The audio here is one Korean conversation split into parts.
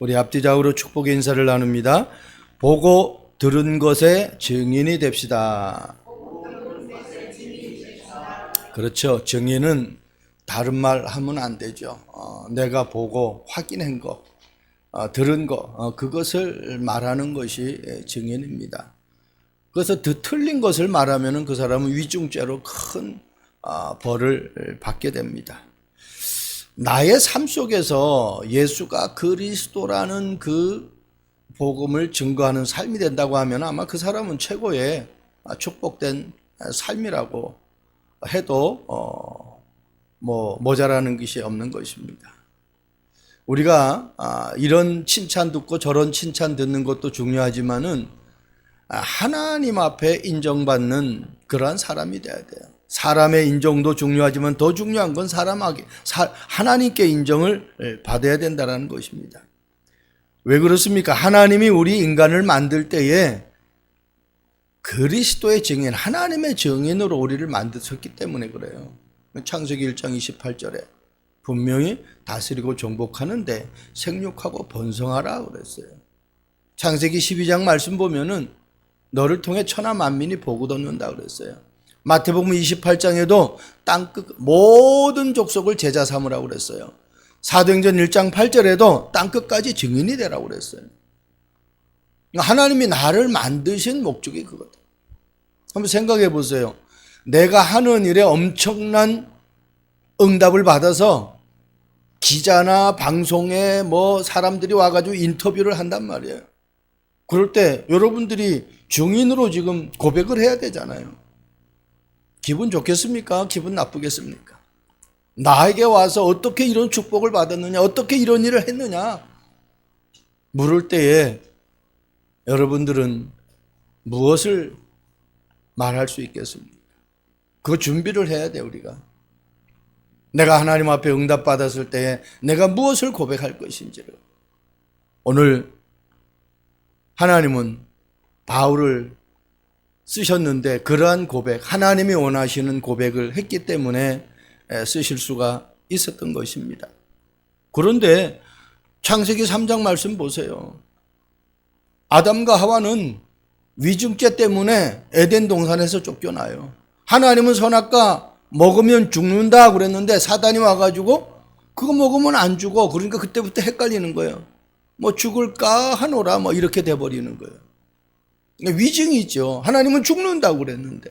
우리 앞뒤좌우로 축복의 인사를 나눕니다. 보고 들은 것의 증인이 됩시다. 그렇죠. 증인은 다른 말 하면 안 되죠. 내가 보고 확인한 거, 들은 거, 그것을 말하는 것이 증인입니다. 그래서 틀린 것을 말하면 그 사람은 위증죄로 큰 벌을 받게 됩니다. 나의 삶 속에서 예수가 그리스도라는 그 복음을 증거하는 삶이 된다고 하면 아마 그 사람은 최고의 축복된 삶이라고 해도 모자라는 것이 없는 것입니다. 우리가 이런 칭찬 듣고 저런 칭찬 듣는 것도 중요하지만은 하나님 앞에 인정받는 그러한 사람이 돼야 돼요. 사람의 인정도 중요하지만 더 중요한 건 하나님께 인정을 받아야 된다는 것입니다. 왜 그렇습니까? 하나님이 우리 인간을 만들 때에 그리스도의 증인, 하나님의 증인으로 우리를 만드셨기 때문에 그래요. 창세기 1장 28절에 분명히 다스리고 정복하는데 생육하고 번성하라 그랬어요. 창세기 12장 말씀 보면은 너를 통해 천하 만민이 복을 얻는다 그랬어요. 마태복음 28장에도 땅끝 모든 족속을 제자 삼으라고 그랬어요. 사도행전 1장 8절에도 땅끝까지 증인이 되라고 그랬어요. 하나님이 나를 만드신 목적이 그거다. 한번 생각해 보세요. 내가 하는 일에 엄청난 응답을 받아서 기자나 방송에 사람들이 와가지고 인터뷰를 한단 말이에요. 그럴 때 여러분들이 증인으로 지금 고백을 해야 되잖아요. 기분 좋겠습니까? 기분 나쁘겠습니까? 나에게 와서 어떻게 이런 축복을 받았느냐, 어떻게 이런 일을 했느냐 물을 때에 여러분들은 무엇을 말할 수 있겠습니까? 그 준비를 해야 돼요, 우리가. 내가 하나님 앞에 응답받았을 때에 내가 무엇을 고백할 것인지를. 오늘 하나님은 바울을 쓰셨는데 그러한 고백, 하나님이 원하시는 고백을 했기 때문에 쓰실 수가 있었던 것입니다. 그런데 창세기 3장 말씀 보세요. 아담과 하와는 위증죄 때문에 에덴 동산에서 쫓겨나요. 하나님은 선악과 먹으면 죽는다 그랬는데 사단이 와가지고 그거 먹으면 안 죽어. 그러니까 그때부터 헷갈리는 거예요. 죽을까 하노라 이렇게 돼버리는 거예요. 위증이죠. 하나님은 죽는다고 그랬는데.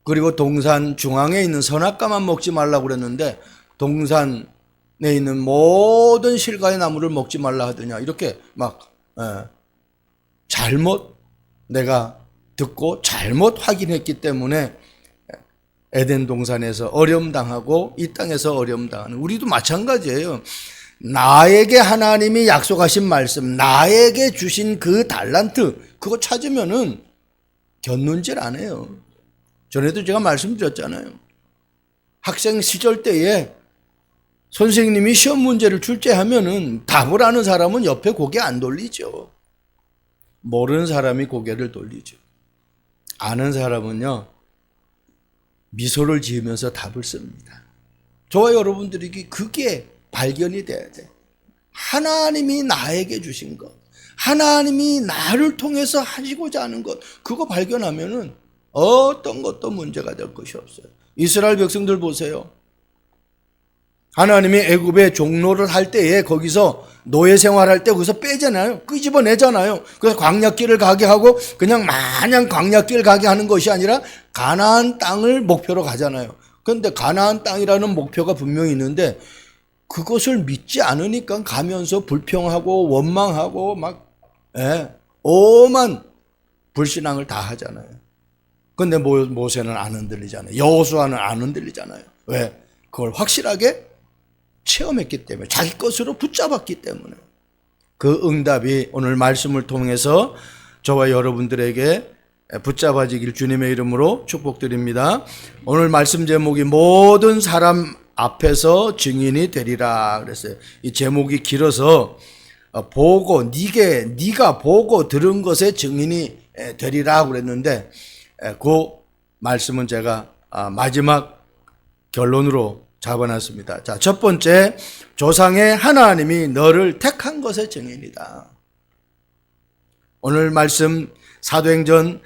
그리고 동산 중앙에 있는 선악과만 먹지 말라고 그랬는데 동산에 있는 모든 실과의 나무를 먹지 말라 하더냐. 이렇게 잘못 내가 듣고 잘못 확인했기 때문에 에덴 동산에서 어려움 당하고 이 땅에서 어려움 당하는, 우리도 마찬가지예요. 나에게 하나님이 약속하신 말씀, 나에게 주신 그 달란트, 그거 찾으면은 견눈질 안 해요. 전에도 제가 말씀드렸잖아요. 학생 시절 때에 선생님이 시험 문제를 출제하면은 답을 아는 사람은 옆에 고개 안 돌리죠. 모르는 사람이 고개를 돌리죠. 아는 사람은요, 미소를 지으면서 답을 씁니다. 저와 여러분들에게 그게 발견이 돼야 돼. 하나님이 나에게 주신 것, 하나님이 나를 통해서 하시고자 하는 것, 그거 발견하면은 어떤 것도 문제가 될 것이 없어요. 이스라엘 백성들 보세요. 하나님이 애굽에 종로를 할 때에 거기서 노예 생활할 때 거기서 빼잖아요. 끄집어내잖아요. 그래서 광야길을 가게 하고 그냥 마냥 광야길 가게 하는 것이 아니라 가나안 땅을 목표로 가잖아요. 그런데 가나안 땅이라는 목표가 분명히 있는데 그것을 믿지 않으니까 가면서 불평하고 원망하고 오만 불신앙을 다 하잖아요. 근데 모세는 안 흔들리잖아요. 여호수아는 안 흔들리잖아요. 왜? 그걸 확실하게 체험했기 때문에, 자기 것으로 붙잡았기 때문에. 그 응답이 오늘 말씀을 통해서 저와 여러분들에게 붙잡아지길 주님의 이름으로 축복드립니다. 오늘 말씀 제목이 모든 사람 앞에서 증인이 되리라 그랬어요. 이 제목이 길어서 보고 네가 보고 들은 것의 증인이 되리라 그랬는데 그 말씀은 제가 마지막 결론으로 잡아놨습니다. 자, 첫 번째, 조상의 하나님이 너를 택한 것의 증인이다. 오늘 말씀 사도행전,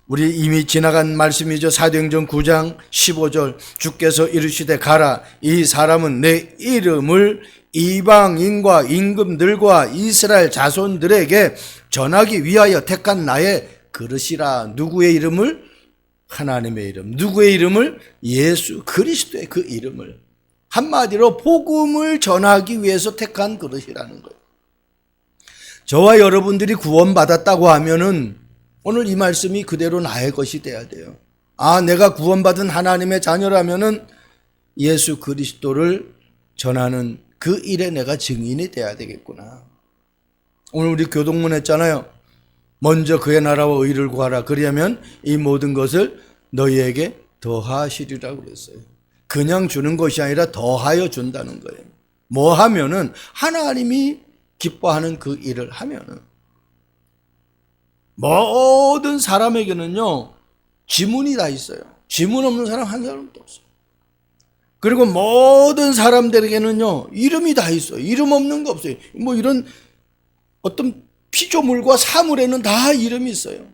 우리 이미 지나간 말씀이죠. 사도행전 9장 15절, 주께서 이르시되 가라, 이 사람은 내 이름을 이방인과 임금들과 이스라엘 자손들에게 전하기 위하여 택한 나의 그릇이라. 누구의 이름을? 하나님의 이름. 누구의 이름을? 예수 그리스도의 그 이름을. 한마디로 복음을 전하기 위해서 택한 그릇이라는 거예요. 저와 여러분들이 구원받았다고 하면은 오늘 이 말씀이 그대로 나의 것이 돼야 돼요. 아, 내가 구원받은 하나님의 자녀라면은 예수 그리스도를 전하는 그 일에 내가 증인이 돼야 되겠구나. 오늘 우리 교동문 했잖아요. 먼저 그의 나라와 의를 구하라. 그러면 이 모든 것을 너희에게 더하시리라고 그랬어요. 그냥 주는 것이 아니라 더하여 준다는 거예요. 뭐 하면은 하나님이 기뻐하는 그 일을 하면은 모든 사람에게는요 지문이 다 있어요. 지문 없는 사람 한 사람도 없어요. 그리고 모든 사람들에게는요 이름이 다 있어요. 이름 없는 거 없어요. 뭐 이런 어떤 피조물과 사물에는 다 이름이 있어요.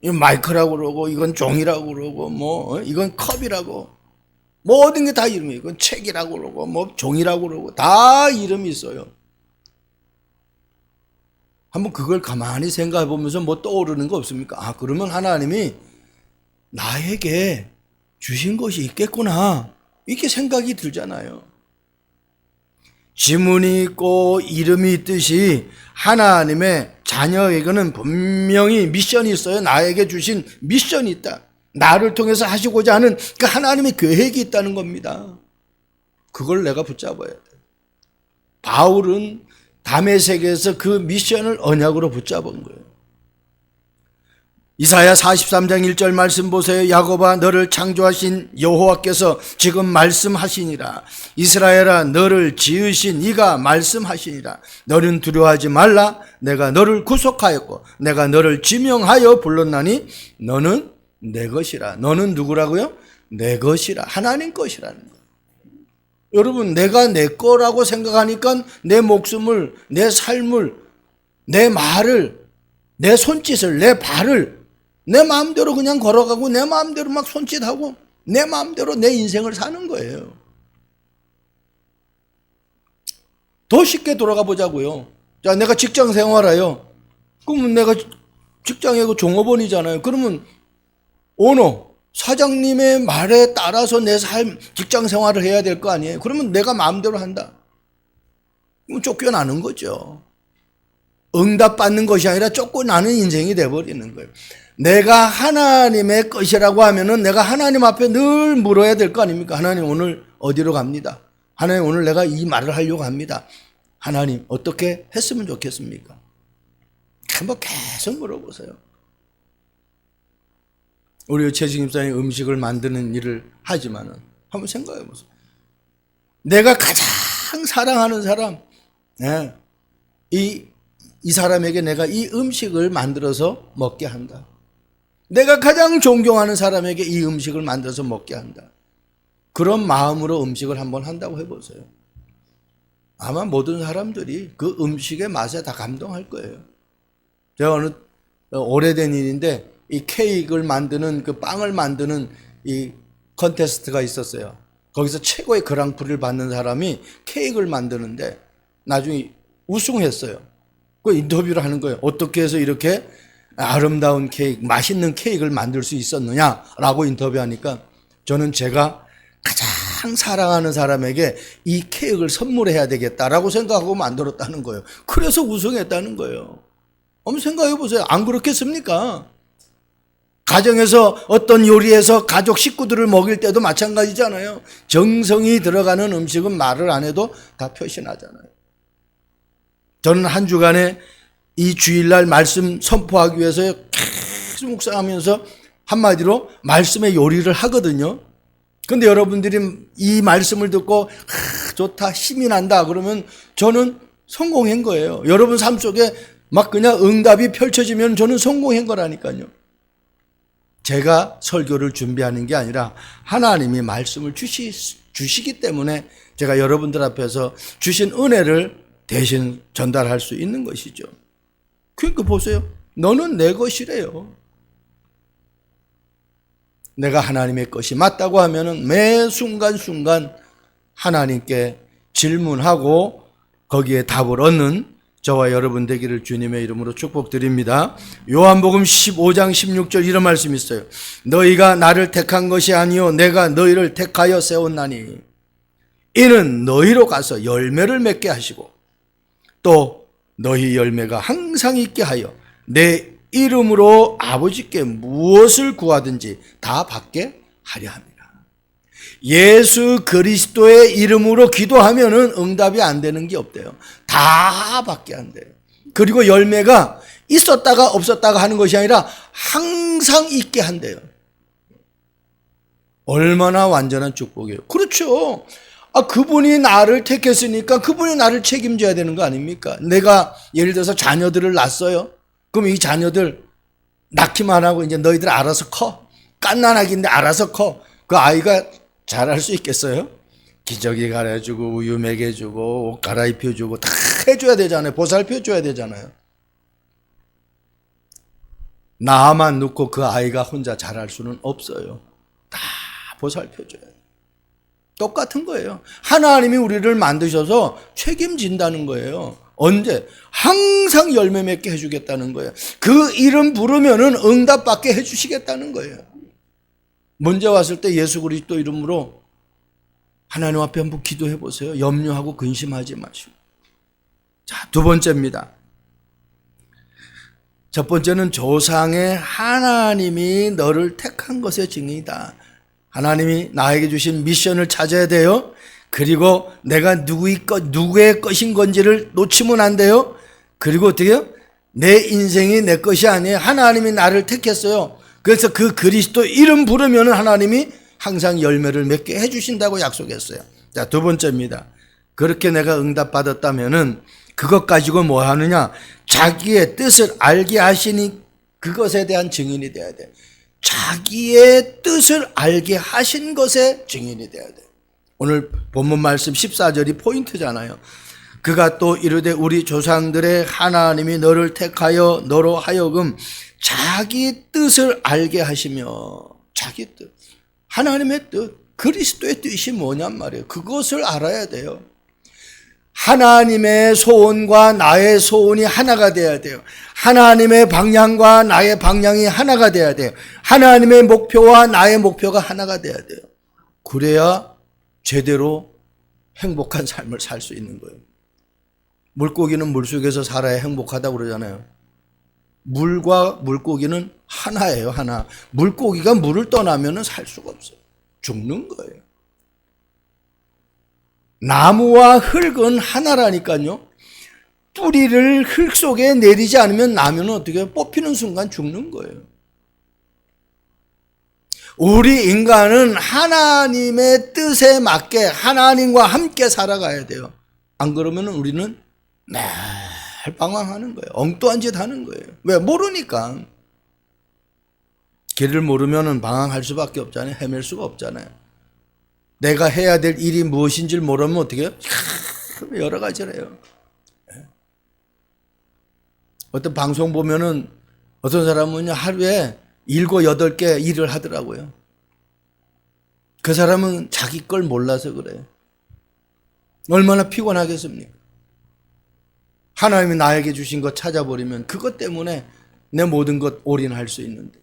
이건 마이크라고 그러고, 이건 종이라고 그러고, 뭐 이건 컵이라고, 모든 게 다 이름이에요. 이건 책이라고 그러고, 뭐 종이라고 그러고, 다 이름이 있어요. 한번 그걸 가만히 생각해 보면서 뭐 떠오르는 거 없습니까? 아, 그러면 하나님이 나에게 주신 것이 있겠구나, 이렇게 생각이 들잖아요. 지문이 있고 이름이 있듯이 하나님의 자녀에게는 분명히 미션이 있어요. 나에게 주신 미션이 있다. 나를 통해서 하시고자 하는 그 하나님의 계획이 있다는 겁니다. 그걸 내가 붙잡아야 돼. 바울은 다메섹에서 그 미션을 언약으로 붙잡은 거예요. 이사야 43장 1절 말씀 보세요. 야곱아, 너를 창조하신 여호와께서 지금 말씀하시니라. 이스라엘아, 너를 지으신 이가 말씀하시니라. 너는 두려워하지 말라. 내가 너를 구속하였고 내가 너를 지명하여 불렀나니 너는 내 것이라. 너는 누구라고요? 내 것이라. 하나님 것이라는 거예요. 여러분, 내가 내 거라고 생각하니까 내 목숨을, 내 삶을, 내 말을, 내 손짓을, 내 발을 내 마음대로 그냥 걸어가고 내 마음대로 막 손짓하고 내 마음대로 내 인생을 사는 거예요. 더 쉽게 돌아가 보자고요. 자, 내가 직장 생활해요. 그러면 내가 직장에 그 종업원이잖아요. 그러면 오너, 사장님의 말에 따라서 내 삶, 직장 생활을 해야 될 거 아니에요. 그러면 내가 마음대로 한다. 그럼 쫓겨나는 거죠. 응답받는 것이 아니라 쫓겨나는 인생이 돼버리는 거예요. 내가 하나님의 것이라고 하면은 내가 하나님 앞에 늘 물어야 될 거 아닙니까? 하나님, 오늘 어디로 갑니다. 하나님, 오늘 내가 이 말을 하려고 합니다. 하나님, 어떻게 했으면 좋겠습니까? 한번 계속 물어보세요. 우리 최식 집사님 음식을 만드는 일을 하지만은 한번 생각해 보세요. 내가 가장 사랑하는 사람, 이 사람에게 내가 이 음식을 만들어서 먹게 한다. 내가 가장 존경하는 사람에게 이 음식을 만들어서 먹게 한다. 그런 마음으로 음식을 한번 한다고 해보세요. 아마 모든 사람들이 그 음식의 맛에 다 감동할 거예요. 제가 어느 오래된 일인데 이 케이크를 만드는, 그 빵을 만드는 이 컨테스트가 있었어요. 거기서 최고의 그랑프리를 받는 사람이 케이크를 만드는데 나중에 우승했어요. 그 인터뷰를 하는 거예요. 어떻게 해서 이렇게 아름다운 케이크, 맛있는 케이크를 만들 수 있었느냐라고 인터뷰하니까 저는 제가 가장 사랑하는 사람에게 이 케이크를 선물해야 되겠다라고 생각하고 만들었다는 거예요. 그래서 우승했다는 거예요. 한번 생각해 보세요. 안 그렇겠습니까? 가정에서 어떤 요리에서 가족 식구들을 먹일 때도 마찬가지잖아요. 정성이 들어가는 음식은 말을 안 해도 다 표시나잖아요. 저는 한 주간에 이 주일날 말씀 선포하기 위해서 계속 묵상하면서 한마디로 말씀의 요리를 하거든요. 근데 여러분들이 이 말씀을 듣고 좋다, 힘이 난다 그러면 저는 성공한 거예요. 여러분 삶 속에 막 그냥 응답이 펼쳐지면 저는 성공한 거라니까요. 제가 설교를 준비하는 게 아니라 하나님이 말씀을 주시기 때문에 제가 여러분들 앞에서 주신 은혜를 대신 전달할 수 있는 것이죠. 그러니까 보세요. 너는 내 것이래요. 내가 하나님의 것이 맞다고 하면은 매 순간순간 하나님께 질문하고 거기에 답을 얻는 저와 여러분 되기를 주님의 이름으로 축복드립니다. 요한복음 15장 16절 이런 말씀이 있어요. 너희가 나를 택한 것이 아니요 내가 너희를 택하여 세웠나니 이는 너희로 가서 열매를 맺게 하시고 또 너희 열매가 항상 있게 하여 내 이름으로 아버지께 무엇을 구하든지 다 받게 하려 합니다. 예수 그리스도의 이름으로 기도하면은 응답이 안 되는 게 없대요. 다 받게 한대요. 그리고 열매가 있었다가 없었다가 하는 것이 아니라 항상 있게 한대요. 얼마나 완전한 축복이에요. 그렇죠. 그분이 나를 택했으니까 그분이 나를 책임져야 되는 거 아닙니까? 내가 예를 들어서 자녀들을 낳았어요. 그럼 이 자녀들 낳기만 하고 이제 너희들 알아서 커. 갓난아기인데 알아서 커. 그 아이가 잘할 수 있겠어요? 기저귀 갈아주고 우유 먹여주고 옷 갈아입혀주고 다 해줘야 되잖아요. 보살펴줘야 되잖아요. 나만 놓고 그 아이가 혼자 잘할 수는 없어요. 다 보살펴줘야 돼요. 똑같은 거예요. 하나님이 우리를 만드셔서 책임진다는 거예요. 언제? 항상 열매 맺게 해주겠다는 거예요. 그 이름 부르면은 응답받게 해주시겠다는 거예요. 문제 왔을 때 예수 그리스도 이름으로 하나님 앞에 한번 기도해 보세요. 염려하고 근심하지 마시고. 자, 두 번째입니다. 첫 번째는 조상의 하나님이 너를 택한 것의 증인이다. 하나님이 나에게 주신 미션을 찾아야 돼요. 그리고 내가 누구의 것인 건지를 놓치면 안 돼요. 그리고 어떻게 해요? 내 인생이 내 것이 아니에요. 하나님이 나를 택했어요. 그래서 그 그리스도 이름 부르면 하나님이 항상 열매를 맺게 해주신다고 약속했어요. 자, 두 번째입니다. 그렇게 내가 응답받았다면은 그것 가지고 뭐 하느냐? 자기의 뜻을 알게 하시니 그것에 대한 증인이 돼야 돼. 자기의 뜻을 알게 하신 것의 증인이 돼야 돼. 오늘 본문 말씀 14절이 포인트잖아요. 그가 또 이르되 우리 조상들의 하나님이 너를 택하여 너로 하여금 자기 뜻을 알게 하시며, 자기 뜻, 하나님의 뜻, 그리스도의 뜻이 뭐냔 말이에요. 그것을 알아야 돼요. 하나님의 소원과 나의 소원이 하나가 돼야 돼요. 하나님의 방향과 나의 방향이 하나가 돼야 돼요. 하나님의 목표와 나의 목표가 하나가 돼야 돼요. 그래야 제대로 행복한 삶을 살 수 있는 거예요. 물고기는 물속에서 살아야 행복하다고 그러잖아요. 물과 물고기는 하나예요, 하나. 물고기가 물을 떠나면 살 수가 없어요. 죽는 거예요. 나무와 흙은 하나라니까요. 뿌리를 흙 속에 내리지 않으면 나무는 어떻게 해요? 뽑히는 순간 죽는 거예요. 우리 인간은 하나님의 뜻에 맞게 하나님과 함께 살아가야 돼요. 안 그러면 우리는 매일 방황하는 거예요. 엉뚱한 짓 하는 거예요. 왜? 모르니까. 길을 모르면 방황할 수밖에 없잖아요. 헤맬 수가 없잖아요. 내가 해야 될 일이 무엇인지를 모르면 어떻게 해요? 여러 가지래요. 어떤 방송 보면은 어떤 사람은 하루에 7, 8개 일을 하더라고요. 그 사람은 자기 걸 몰라서 그래요. 얼마나 피곤하겠습니까? 하나님이 나에게 주신 것 찾아버리면 그것 때문에 내 모든 것 올인할 수 있는데.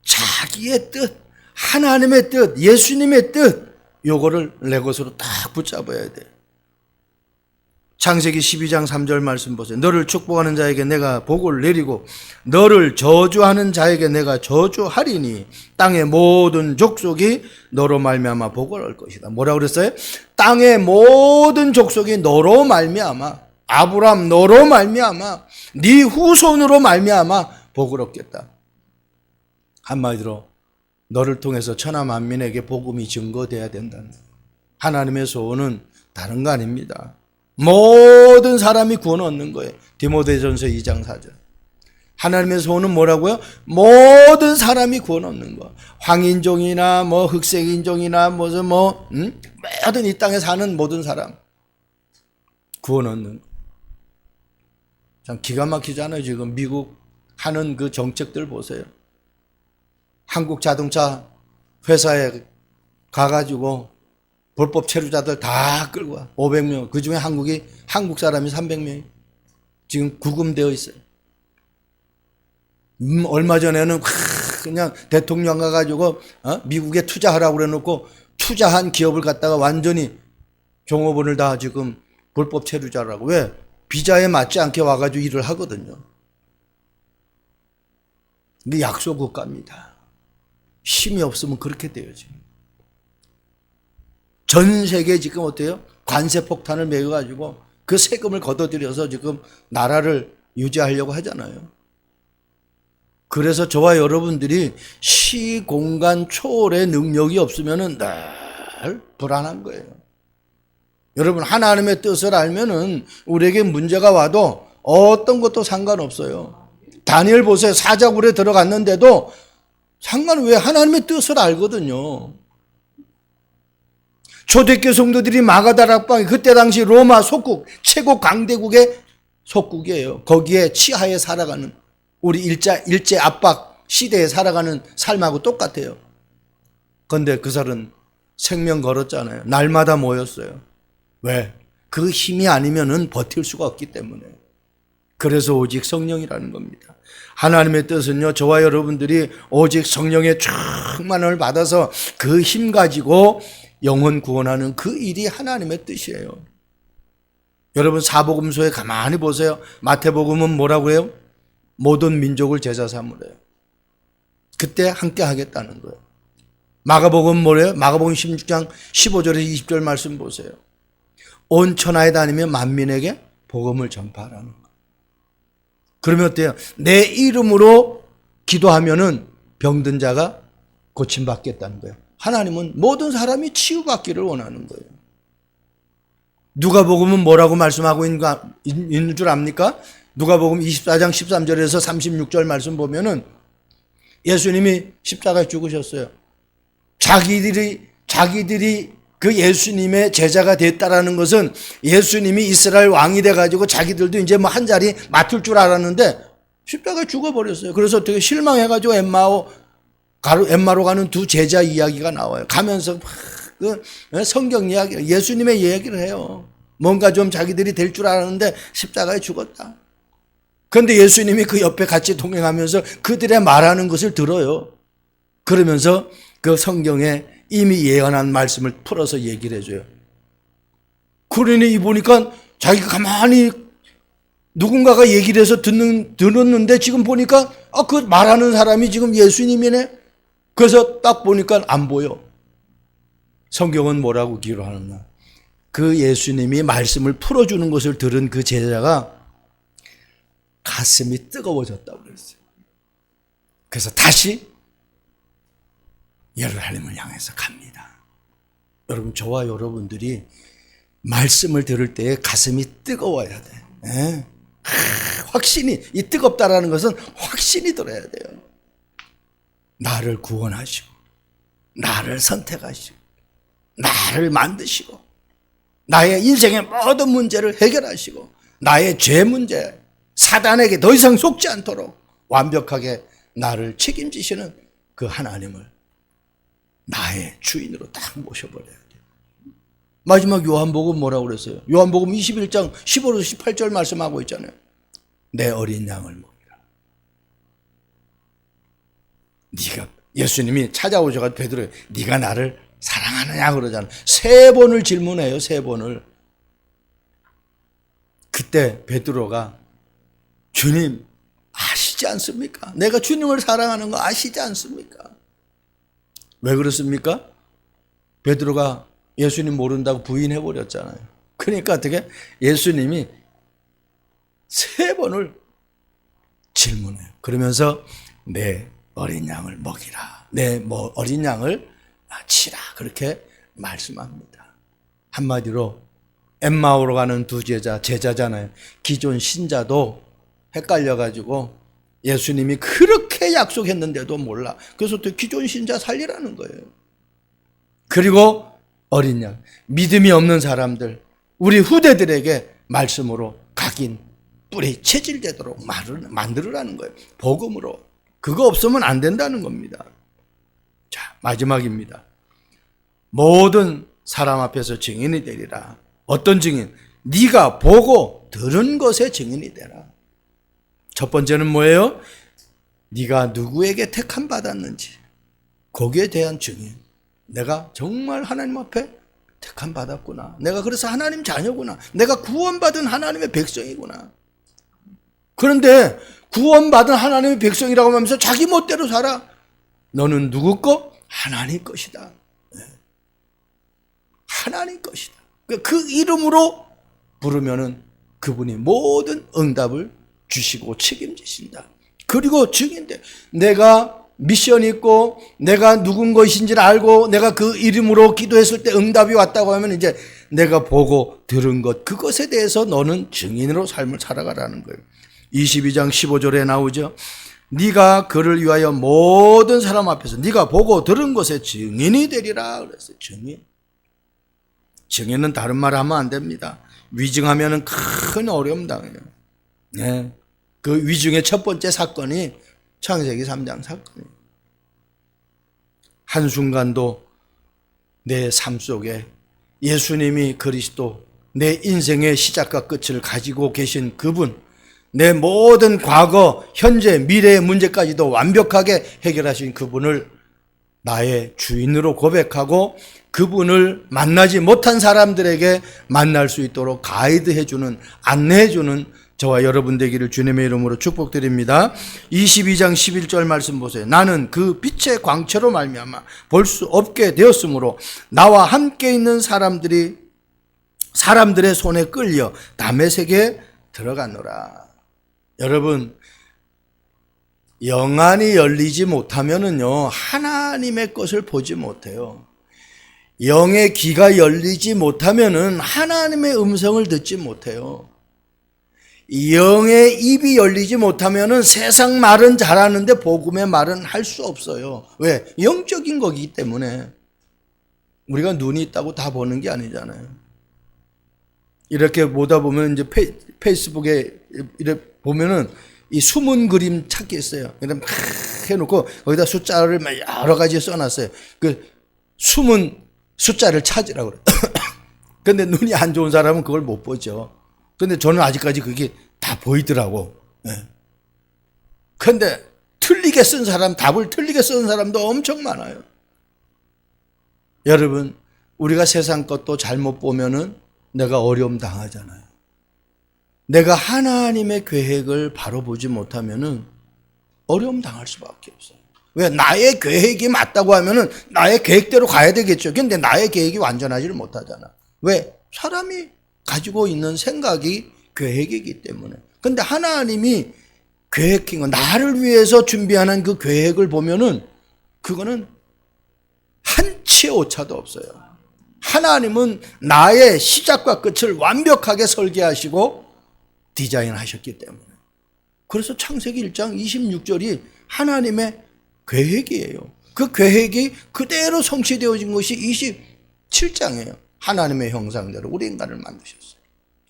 자기의 뜻, 하나님의 뜻, 예수님의 뜻, 요거를 내 것으로 딱 붙잡아야 돼. 창세기 12장 3절 말씀 보세요. 너를 축복하는 자에게 내가 복을 내리고 너를 저주하는 자에게 내가 저주하리니 땅의 모든 족속이 너로 말미암아 복을 얻을 것이다. 뭐라고 그랬어요? 땅의 모든 족속이 너로 말미암아, 아브람 너로 말미암아, 네 후손으로 말미암아 복을 얻겠다. 한마디로 너를 통해서 천하 만민에게 복음이 증거돼야 된다는 거예요. 하나님의 소원은 다른 거 아닙니다. 모든 사람이 구원 얻는 거예요. 디모데전서 2장 4절. 하나님의 소원은 뭐라고요? 모든 사람이 구원 얻는 거. 황인종이나 뭐 흑색인종이나 모든 이 땅에 사는 모든 사람 구원 얻는 거. 참 기가 막히잖아요. 지금 미국 하는 그 정책들 보세요. 한국 자동차 회사에 가가지고 불법 체류자들 다 끌고 와. 500명. 그 중에 한국 사람이 300명이 지금 구금되어 있어요. 얼마 전에는 그냥 대통령 가가지고 미국에 투자하라고 그래놓고 투자한 기업을 갖다가 완전히 종업원을 다 지금 불법 체류자라고. 왜? 비자에 맞지 않게 와가지고 일을 하거든요. 근데 약소 국가입니다. 힘이 없으면 그렇게 돼요. 지금 전 세계 지금 어때요? 관세 폭탄을 매겨가지고 그 세금을 걷어들여서 지금 나라를 유지하려고 하잖아요. 그래서 저와 여러분들이 시공간 초월의 능력이 없으면은 늘 불안한 거예요. 여러분, 하나님의 뜻을 알면은 우리에게 문제가 와도 어떤 것도 상관없어요. 다니엘 보세요. 사자굴에 들어갔는데도 왜 하나님의 뜻을 알거든요. 초대교회 성도들이 마가다락방이 그때 당시 로마 속국, 최고 강대국의 속국이에요. 거기에 치하에 살아가는 우리 일제 압박 시대에 살아가는 삶하고 똑같아요. 그런데 그 사람은 생명 걸었잖아요. 날마다 모였어요. 왜? 그 힘이 아니면은 버틸 수가 없기 때문에. 그래서 오직 성령이라는 겁니다. 하나님의 뜻은요, 저와 여러분들이 오직 성령의 충만을 받아서 그 힘 가지고 영혼 구원하는 그 일이 하나님의 뜻이에요. 여러분, 사복음서에 가만히 보세요. 마태복음은 뭐라고 해요? 모든 민족을 제자 삼으래요. 그때 함께 하겠다는 거예요. 마가복음은 뭐래요? 마가복음 16장 15절에서 20절 말씀 보세요. 온 천하에 다니며 만민에게 복음을 전파하라는 거예요. 그러면 어때요? 내 이름으로 기도하면은 병든 자가 고침받겠다는 거예요. 하나님은 모든 사람이 치유받기를 원하는 거예요. 누가복음은 뭐라고 말씀하고 있는 줄 압니까? 누가복음 24장 13절에서 36절 말씀 보면은 예수님이 십자가에 죽으셨어요. 자기들이 그 예수님의 제자가 됐다라는 것은 예수님이 이스라엘 왕이 돼가지고 자기들도 이제 뭐 한 자리 맡을 줄 알았는데 십자가에 죽어버렸어요. 그래서 어떻게 실망해가지고 엠마로 가는 두 제자 이야기가 나와요. 가면서 그 성경 이야기, 예수님의 이야기를 해요. 뭔가 좀 자기들이 될 줄 알았는데 십자가에 죽었다. 그런데 예수님이 그 옆에 같이 동행하면서 그들의 말하는 것을 들어요. 그러면서 그 성경에 이미 예언한 말씀을 풀어서 얘기를 해줘요. 그러니 보니까 자기가 가만히 누군가가 얘기를 해서 들었는데 지금 보니까 그 말하는 사람이 지금 예수님이네. 그래서 딱 보니까 안 보여. 성경은 뭐라고 기록하느냐. 그 예수님이 말씀을 풀어주는 것을 들은 그 제자가 가슴이 뜨거워졌다고 그랬어요. 그래서 다시 예루살렘을 향해서 갑니다. 여러분, 저와 여러분들이 말씀을 들을 때에 가슴이 뜨거워야 돼. 확신이, 이 뜨겁다라는 것은 확신이 들어야 돼요. 나를 구원하시고, 나를 선택하시고, 나를 만드시고, 나의 인생의 모든 문제를 해결하시고, 나의 죄 문제, 사단에게 더 이상 속지 않도록 완벽하게 나를 책임지시는 그 하나님을 나의 주인으로 딱 모셔버려야 돼요. 마지막 요한복음 뭐라고 그랬어요? 요한복음 21장 15에서 18절 말씀하고 있잖아요. 내 어린 양을 먹이라. 네가, 예수님이 찾아오셔가지고 베드로에 네가 나를 사랑하느냐 그러잖아. 3번을 질문해요. 3번을. 그때 베드로가 주님 아시지 않습니까? 내가 주님을 사랑하는 거 아시지 않습니까? 왜 그렇습니까? 베드로가 예수님 모른다고 부인해버렸잖아요. 그러니까 어떻게? 예수님이 3번을 질문해요. 그러면서 내 어린 양을 먹이라. 내 어린 양을 치라. 그렇게 말씀합니다. 한마디로 엠마오로 가는 두 제자잖아요. 기존 신자도 헷갈려가지고 예수님이 그렇게 약속했는데도 몰라. 그래서 또 기존 신자 살리라는 거예요. 그리고 어린 양, 믿음이 없는 사람들, 우리 후대들에게 말씀으로 각인, 뿌리 체질되도록 만들으라는 거예요. 복음으로. 그거 없으면 안 된다는 겁니다. 자, 마지막입니다. 모든 사람 앞에서 증인이 되리라. 어떤 증인? 네가 보고 들은 것의 증인이 되라. 첫 번째는 뭐예요? 네가 누구에게 택함 받았는지 거기에 대한 증인. 내가 정말 하나님 앞에 택함 받았구나. 내가 그래서 하나님 자녀구나. 내가 구원받은 하나님의 백성이구나. 그런데 구원받은 하나님의 백성이라고 하면서 자기 멋대로 살아. 너는 누구 거? 하나님 것이다. 하나님 것이다. 그 이름으로 부르면은 그분이 모든 응답을 주시고 책임지신다. 그리고 증인돼. 내가 미션이 있고 내가 누군 것인지를 알고 내가 그 이름으로 기도했을 때 응답이 왔다고 하면 이제 내가 보고 들은 것, 그것에 대해서 너는 증인으로 삶을 살아가라는 거예요. 22장 15절에 나오죠. 네가 그를 위하여 모든 사람 앞에서 네가 보고 들은 것의 증인이 되리라 그랬어요. 증인. 증인은 다른 말 하면 안 됩니다. 위증하면 큰 어려움 당해요. 네. 그 위증의 첫 번째 사건이 창세기 3장 사건이에요. 한순간도 내 삶 속에 예수님이 그리스도, 내 인생의 시작과 끝을 가지고 계신 그분, 내 모든 과거, 현재, 미래의 문제까지도 완벽하게 해결하신 그분을 나의 주인으로 고백하고 그분을 만나지 못한 사람들에게 만날 수 있도록 가이드해주는, 안내해주는 저와 여러분 되기를 주님의 이름으로 축복드립니다. 22장 11절 말씀 보세요. 나는 그 빛의 광채로 말미암아 볼 수 없게 되었으므로 나와 함께 있는 사람들의 손에 끌려 다메섹에 들어갔노라. 여러분, 영안이 열리지 못하면은요, 하나님의 것을 보지 못해요. 영의 귀가 열리지 못하면은 하나님의 음성을 듣지 못해요. 영의 입이 열리지 못하면은 세상 말은 잘하는데 복음의 말은 할 수 없어요. 왜? 영적인 거기 때문에. 우리가 눈이 있다고 다 보는 게 아니잖아요. 이렇게 보다 보면 이제 페이스북에 이렇게 보면은 이 숨은 그림 찾기 있어요. 그냥 막 해놓고 거기다 숫자를 막 여러 가지 써놨어요. 그 숨은 숫자를 찾으라고 그래요. 근데 눈이 안 좋은 사람은 그걸 못 보죠. 근데 저는 아직까지 그게 다 보이더라고. 근데 틀리게 쓴 사람, 답을 틀리게 쓴 사람도 엄청 많아요. 여러분, 우리가 세상 것도 잘못 보면은 내가 어려움 당하잖아요. 내가 하나님의 계획을 바로 보지 못하면은 어려움 당할 수밖에 없어요. 왜? 나의 계획이 맞다고 하면은 나의 계획대로 가야 되겠죠. 근데 나의 계획이 완전하지를 못하잖아. 왜? 사람이 가지고 있는 생각이 계획이기 때문에. 근데 하나님이 계획한 거, 나를 위해서 준비하는 그 계획을 보면은 그거는 한치의 오차도 없어요. 하나님은 나의 시작과 끝을 완벽하게 설계하시고 디자인하셨기 때문에. 그래서 창세기 1장 26절이 하나님의 계획이에요. 그 계획이 그대로 성취되어진 것이 27장이에요. 하나님의 형상대로 우리 인간을 만드셨어요.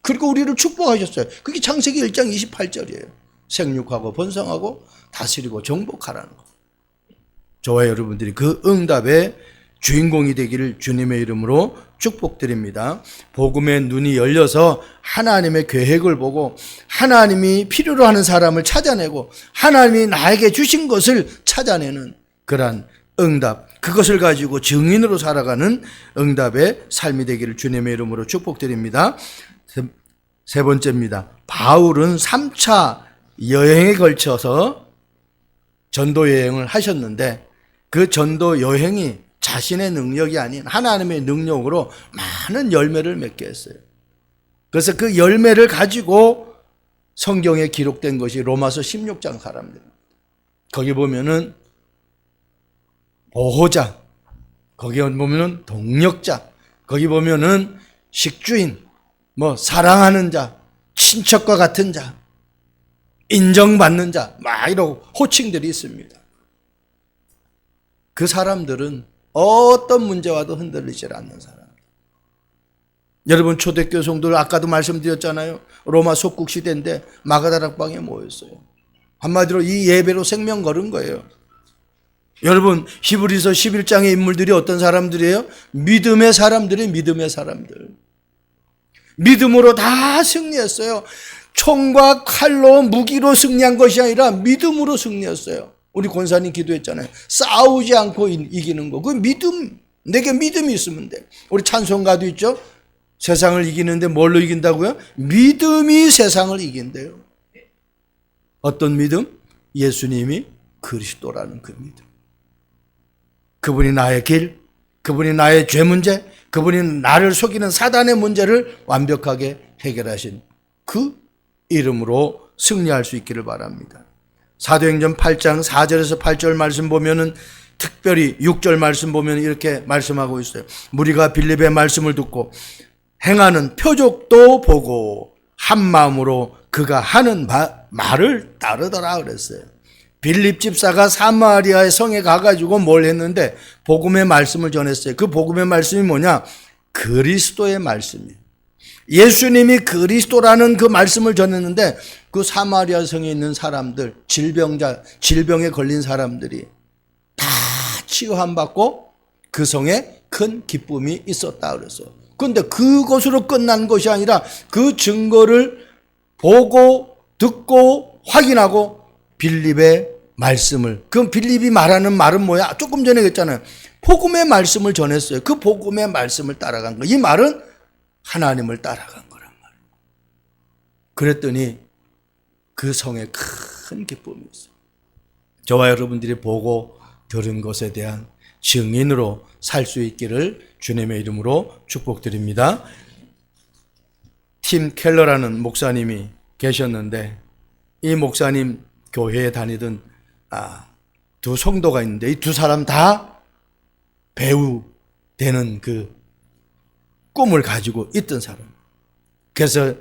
그리고 우리를 축복하셨어요. 그게 창세기 1장 28절이에요. 생육하고 번성하고 다스리고 정복하라는 거. 저와 여러분들이 그 응답의 주인공이 되기를 주님의 이름으로 축복드립니다. 복음의 눈이 열려서 하나님의 계획을 보고 하나님이 필요로 하는 사람을 찾아내고 하나님이 나에게 주신 것을 찾아내는 그러한 응답, 그것을 가지고 증인으로 살아가는 응답의 삶이 되기를 주님의 이름으로 축복드립니다. 세 번째입니다. 바울은 3차 여행에 걸쳐서 전도 여행을 하셨는데 그 전도 여행이 자신의 능력이 아닌 하나님의 능력으로 많은 열매를 맺게 했어요. 그래서 그 열매를 가지고 성경에 기록된 것이 로마서 16장 사람들입니다. 거기 보면은 보호자, 거기 보면은 동력자, 거기 보면은 식주인, 사랑하는 자, 친척과 같은 자, 인정받는 자, 막 이런 호칭들이 있습니다. 그 사람들은 어떤 문제와도 흔들리질 않는 사람. 여러분 초대교회 성도들 아까도 말씀드렸잖아요. 로마 속국 시대인데 마가다락방에 모였어요. 한마디로 이 예배로 생명 걸은 거예요. 여러분 히브리서 11장의 인물들이 어떤 사람들이에요? 믿음의 사람들이 믿음의 사람들. 믿음으로 다 승리했어요. 총과 칼로 무기로 승리한 것이 아니라 믿음으로 승리했어요. 우리 권사님 기도했잖아요. 싸우지 않고 이기는 거. 그 믿음, 내게 믿음이 있으면 돼. 우리 찬송가도 있죠. 세상을 이기는데 뭘로 이긴다고요? 믿음이 세상을 이긴대요. 어떤 믿음? 예수님이 그리스도라는 그 믿음. 그분이 나의 길, 그분이 나의 죄 문제, 그분이 나를 속이는 사단의 문제를 완벽하게 해결하신 그 이름으로 승리할 수 있기를 바랍니다. 사도행전 8장 4절에서 8절 말씀 보면은 특별히 6절 말씀 보면 이렇게 말씀하고 있어요. 무리가 빌립의 말씀을 듣고 행하는 표적도 보고 한 마음으로 그가 하는 말을 따르더라 그랬어요. 빌립 집사가 사마리아의 성에 가가지고 뭘 했는데 복음의 말씀을 전했어요. 그 복음의 말씀이 뭐냐? 그리스도의 말씀이에요. 예수님이 그리스도라는 그 말씀을 전했는데 그 사마리아 성에 있는 사람들, 질병에 걸린 사람들이 다 치유함 받고 그 성에 큰 기쁨이 있었다 그랬어요. 그런데 그것으로 끝난 것이 아니라 그 증거를 보고 듣고 확인하고 빌립의 말씀을, 그럼 빌립이 말하는 말은 뭐야? 조금 전에 했잖아요. 복음의 말씀을 전했어요. 그 복음의 말씀을 따라간 거. 이 말은 하나님을 따라간 거란 말이에요. 그랬더니 그 성에 큰 기쁨이 있어요. 저와 여러분들이 보고 들은 것에 대한 증인으로 살 수 있기를 주님의 이름으로 축복드립니다. 팀 켈러라는 목사님이 계셨는데 이 목사님 교회에 다니던 두 성도가 있는데 이 두 사람 다 배우 되는 그 꿈을 가지고 있던 사람. 그래서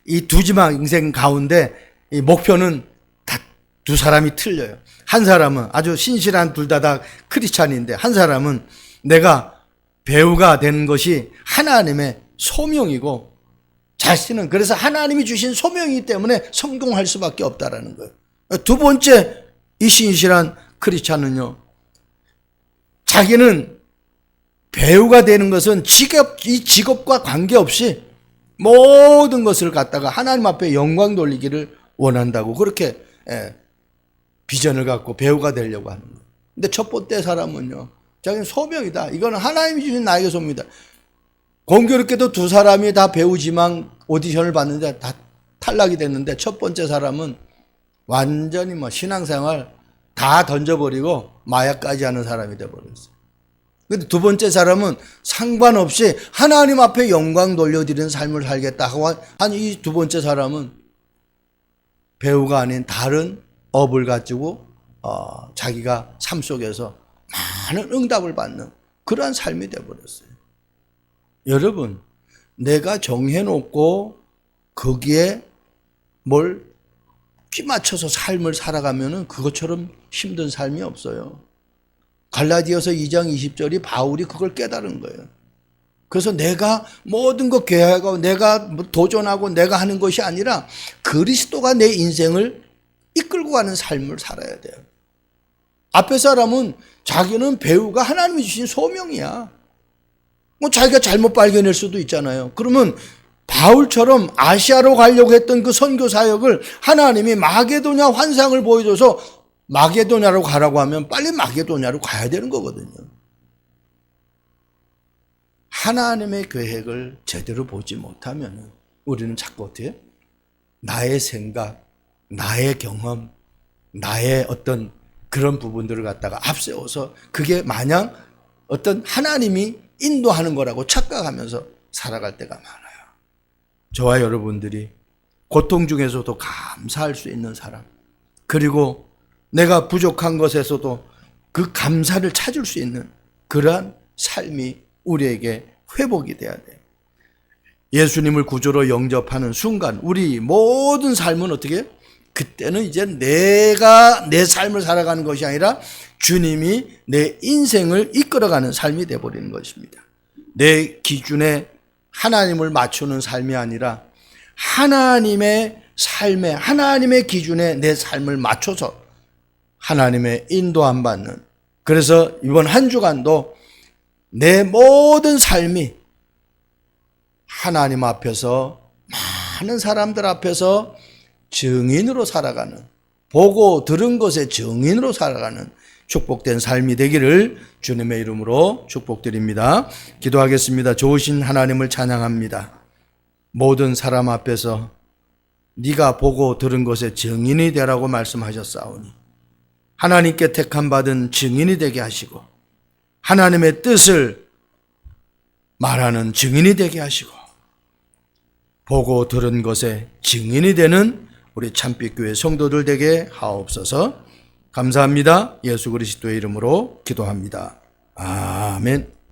이 두 지망 인생 가운데 이 목표는 다 두 사람이 틀려요. 한 사람은 아주 신실한 둘 다 크리스찬인데 한 사람은 내가 배우가 되는 것이 하나님의 소명이고 자신은 그래서 하나님이 주신 소명이기 때문에 성공할 수밖에 없다라는 거예요. 두 번째 이 신실한 크리스찬은요, 자기는 배우가 되는 것은 이 직업과 관계없이 모든 것을 갖다가 하나님 앞에 영광 돌리기를 원한다고 그렇게 비전을 갖고 배우가 되려고 하는 거예요. 근데 첫 번째 사람은요, 자기는 소명이다. 이거는 하나님이 주신 나에게 소명이다. 공교롭게도 두 사람이 다 배우지만 오디션을 봤는데 다 탈락이 됐는데 첫 번째 사람은 완전히 신앙생활 다 던져버리고 마약까지 하는 사람이 돼버렸어요. 근데 두 번째 사람은 상관없이 하나님 앞에 영광 돌려드리는 삶을 살겠다 하고 한 이 두 번째 사람은 배우가 아닌 다른 업을 가지고 자기가 삶 속에서 많은 응답을 받는 그러한 삶이 돼버렸어요. 여러분, 내가 정해놓고 거기에 뭘 끼맞춰서 삶을 살아가면은 그것처럼 힘든 삶이 없어요. 갈라디아서 2장 20절이 바울이 그걸 깨달은 거예요. 그래서 내가 모든 거 계획하고 내가 도전하고 내가 하는 것이 아니라 그리스도가 내 인생을 이끌고 가는 삶을 살아야 돼요. 앞에 사람은 자기는 배우가 하나님이 주신 소명이야. 자기가 잘못 발견할 수도 있잖아요. 그러면 바울처럼 아시아로 가려고 했던 그 선교 사역을 하나님이 마게도냐 환상을 보여줘서 마게도냐로 가라고 하면 빨리 마게도냐로 가야 되는 거거든요. 하나님의 계획을 제대로 보지 못하면 우리는 자꾸 어떻게 나의 생각, 나의 경험, 나의 어떤 그런 부분들을 갖다가 앞세워서 그게 마냥 어떤 하나님이 인도하는 거라고 착각하면서 살아갈 때가 많아요. 저와 여러분들이 고통 중에서도 감사할 수 있는 사람, 그리고 내가 부족한 것에서도 그 감사를 찾을 수 있는 그러한 삶이 우리에게 회복이 돼야 돼요. 예수님을 구주로 영접하는 순간 우리 모든 삶은 어떻게 그때는 이제 내가 내 삶을 살아가는 것이 아니라 주님이 내 인생을 이끌어가는 삶이 되어버리는 것입니다. 내 기준에 하나님을 맞추는 삶이 아니라 하나님의 삶에, 하나님의 기준에 내 삶을 맞춰서 하나님의 인도함 받는, 그래서 이번 한 주간도 내 모든 삶이 하나님 앞에서, 많은 사람들 앞에서 증인으로 살아가는, 보고 들은 것의 증인으로 살아가는 축복된 삶이 되기를 주님의 이름으로 축복드립니다. 기도하겠습니다. 좋으신 하나님을 찬양합니다. 모든 사람 앞에서 네가 보고 들은 것의 증인이 되라고 말씀하셨사오니 하나님께 택함 받은 증인이 되게 하시고 하나님의 뜻을 말하는 증인이 되게 하시고 보고 들은 것의 증인이 되는 우리 참빛교회 성도들 되게 하옵소서. 감사합니다. 예수 그리스도의 이름으로 기도합니다. 아멘.